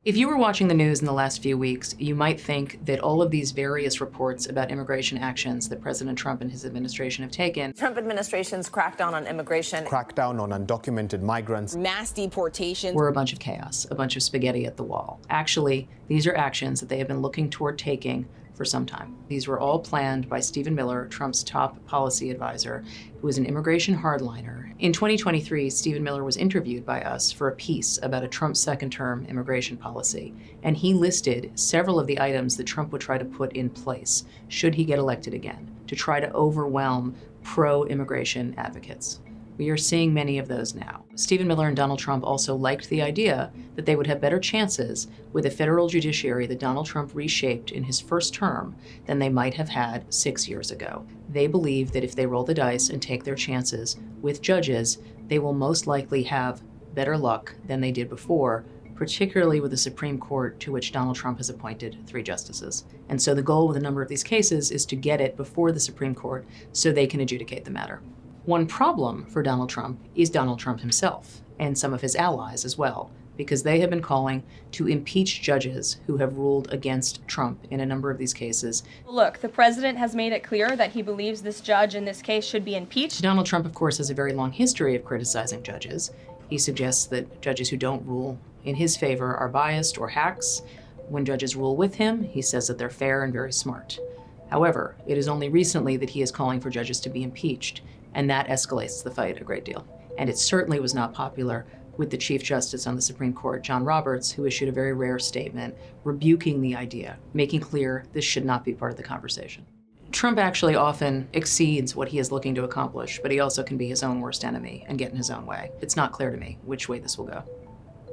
If you were watching the news in the last few weeks, you might think that all of these various reports about immigration actions that President Trump and his administration have taken, Trump administration's crackdown on immigration, crackdown on undocumented migrants, mass deportations, were a bunch of chaos, a bunch of spaghetti at the wall. Actually, these are actions that they have been looking toward taking for some time. These were all planned by Stephen Miller, Trump's top policy advisor, who is an immigration hardliner. In 2023, Stephen Miller was interviewed by us for a piece about a Trump second-term immigration policy, and he listed several of the items that Trump would try to put in place should he get elected again, to try to overwhelm pro-immigration advocates. We are seeing many of those now. Stephen Miller and Donald Trump also liked the idea that they would have better chances with a federal judiciary that Donald Trump reshaped in his first term than they might have had 6 years ago. They believe that if they roll the dice and take their chances with judges, they will most likely have better luck than they did before, particularly with the Supreme Court, to which Donald Trump has appointed 3 justices. And so the goal with a number of these cases is to get it before the Supreme Court so they can adjudicate the matter. One problem for Donald Trump is Donald Trump himself, and some of his allies as well, because they have been calling to impeach judges who have ruled against Trump in a number of these cases. Look, the president has made it clear that he believes this judge in this case should be impeached. Donald Trump, of course, has a very long history of criticizing judges. He suggests that judges who don't rule in his favor are biased or hacks. When judges rule with him, he says that they're fair and very smart. However, it is only recently that he is calling for judges to be impeached, and that escalates the fight a great deal. And it certainly was not popular with the Chief Justice on the Supreme Court, John Roberts, who issued a very rare statement rebuking the idea, making clear this should not be part of the conversation. Trump actually often exceeds what he is looking to accomplish, but he also can be his own worst enemy and get in his own way. It's not clear to me which way this will go.